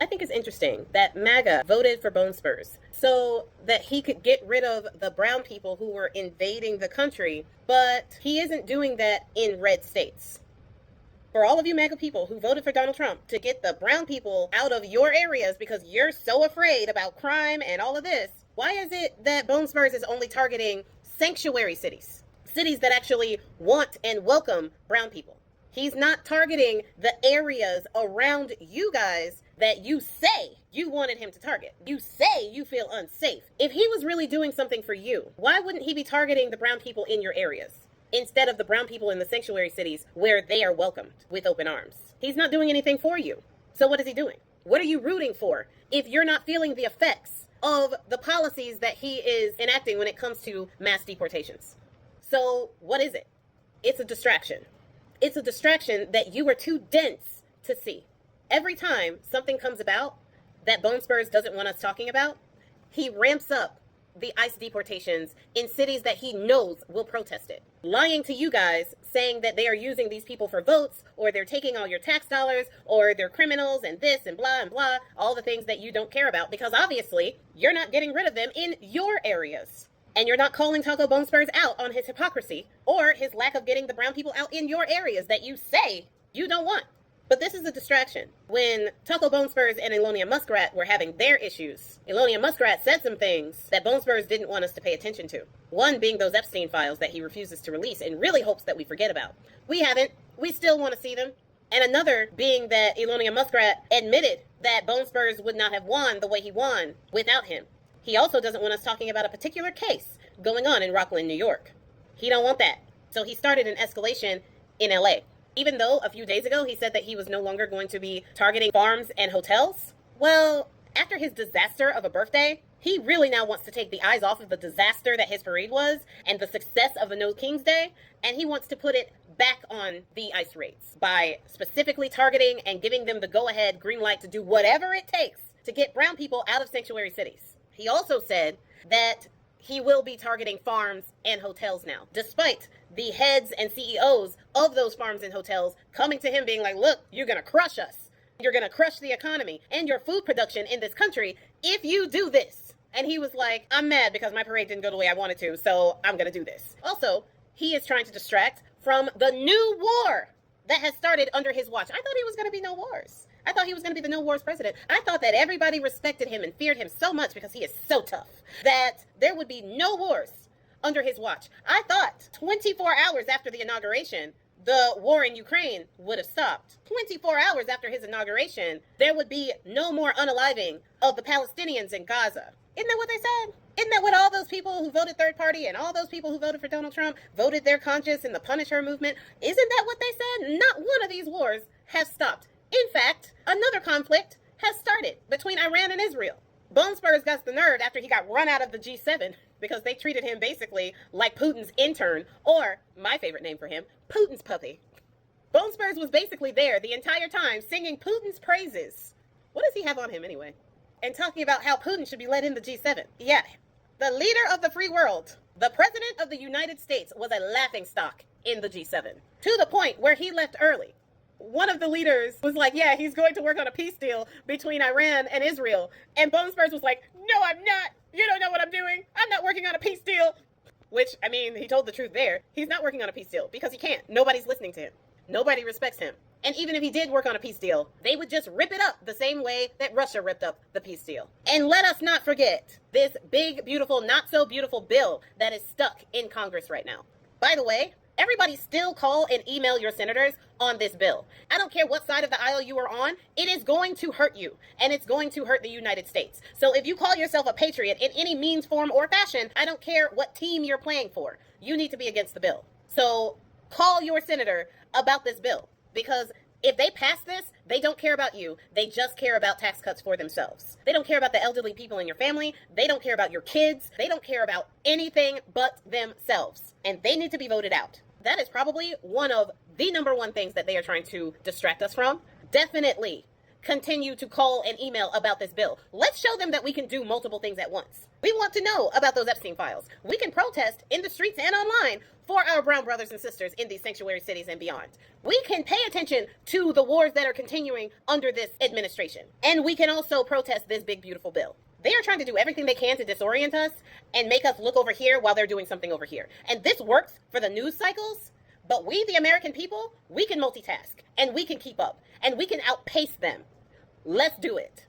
I think it's interesting that MAGA voted for Bone Spurs so that he could get rid of the brown people who were invading the country, but he isn't doing that in red states. For all of you MAGA people who voted for Donald Trump to get the brown people out of your areas because you're so afraid about crime and all of this, why is it that Bone Spurs is only targeting sanctuary cities? Cities that actually want and welcome brown people. He's not targeting the areas around you guys that you say you wanted him to target. You say you feel unsafe. If he was really doing something for you, why wouldn't he be targeting the brown people in your areas instead of the brown people in the sanctuary cities where they are welcomed with open arms? He's not doing anything for you. So what is he doing? What are you rooting for if you're not feeling the effects of the policies that he is enacting when it comes to mass deportations? So what is it? It's a distraction. It's a distraction that you are too dense to see. Every time something comes about that Bone Spurs doesn't want us talking about, he ramps up the ICE deportations in cities that he knows will protest it. Lying to you guys, saying that they are using these people for votes, or they're taking all your tax dollars, or they're criminals and this and blah, all the things that you don't care about, because obviously you're not getting rid of them in your areas. And you're not calling Taco Bone Spurs out on his hypocrisy or his lack of getting the brown people out in your areas that you say you don't want. But this is a distraction. When Taco Bone Spurs and Elonia Muskrat were having their issues, Elonia Muskrat said some things that Bone Spurs didn't want us to pay attention to. One being those Epstein files that he refuses to release and really hopes that we forget about. We haven't. We still want to see them. And another being that Elonia Muskrat admitted that Bone Spurs would not have won the way he won without him. He also doesn't want us talking about a particular case going on in Rockland, New York. He don't want that. So he started an escalation in LA. Even though a few days ago he said that he was no longer going to be targeting farms and hotels. Well, after his disaster of a birthday, he really now wants to take the eyes off of the disaster that his parade was and the success of the No King's Day, and he wants to put it back on the ICE raids by specifically targeting and giving them the go-ahead green light to do whatever it takes to get brown people out of sanctuary cities. He also said that he will be targeting farms and hotels now, despite the heads and CEOs of those farms and hotels coming to him being like, look, you're going to crush us. You're going to crush the economy and your food production in this country if you do this. And he was like, I'm mad because my parade didn't go the way I wanted to, so I'm going to do this. Also, he is trying to distract from the new war that has started under his watch. I thought he was going to be no wars. I thought he was going to be the no wars president. I thought that everybody respected him and feared him so much because he is so tough that there would be no wars under his watch. I thought 24 hours after the inauguration, the war in Ukraine would have stopped. 24 hours after his inauguration, there would be no more unaliving of the Palestinians in Gaza. Isn't that what they said? Isn't that what all those people who voted third party and all those people who voted for Donald Trump voted their conscience in the Punish Her movement? Isn't that what they said? Not one of these wars has stopped. In fact, another conflict has started between Iran and Israel. Bone Spurs got the nerve after he got run out of the G7 because they treated him basically like Putin's intern, or my favorite name for him, Putin's puppy. Bone Spurs was basically there the entire time singing Putin's praises. What does he have on him anyway? And talking about how Putin should be led in the G7. Yeah, the leader of the free world, the president of the United States, was a laughingstock in the G7 to the point where he left early. One of the leaders was like, yeah, he's going to work on a peace deal between Iran and Israel. And Bone Spurs was like, no, I'm not. You don't know what I'm doing. I'm not working on a peace deal. Which, I mean, he told the truth there. He's not working on a peace deal because he can't. Nobody's listening to him. Nobody respects him. And even if he did work on a peace deal, they would just rip it up the same way that Russia ripped up the peace deal. And let us not forget this big, beautiful, not so beautiful bill that is stuck in Congress right now. By the way, everybody still call and email your senators on this bill. I don't care what side of the aisle you are on, it is going to hurt you, and it's going to hurt the United States. So if you call yourself a patriot in any means, form, or fashion, I don't care what team you're playing for, you need to be against the bill. So call your senator about this bill, because if they pass this, they don't care about you. They just care about tax cuts for themselves. They don't care about the elderly people in your family. They don't care about your kids. They don't care about anything but themselves, and they need to be voted out. That is probably one of the number one things that they are trying to distract us from. Definitely continue to call and email about this bill. Let's show them that we can do multiple things at once. We want to know about those Epstein files. We can protest in the streets and online for our brown brothers and sisters in these sanctuary cities and beyond. We can pay attention to the wars that are continuing under this administration. And we can also protest this big, beautiful bill. They are trying to do everything they can to disorient us and make us look over here while they're doing something over here. And this works for the news cycles, but we, the American people, we can multitask and we can keep up and we can outpace them. Let's do it.